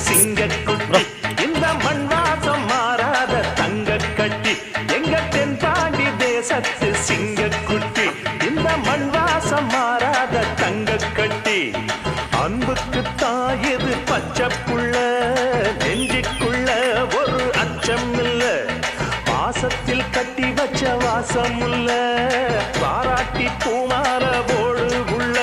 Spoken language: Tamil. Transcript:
சிங்கக்குட்டி இந்த மண் வாசம் மாறாத தங்க கட்டி எங்க தென்பாண்டி தேசத்து சிங்கக்குட்டி இந்த மண் வாசம் மாறாத தங்க கட்டி அன்புக்கு தாயது பச்சை புள்ள நெஞ்சுக்குள்ள ஒரு அச்சம் இல்ல பாசத்தில் கட்டி வச்ச வாசம் இல்ல பாராட்டி பூமால போடு உள்ள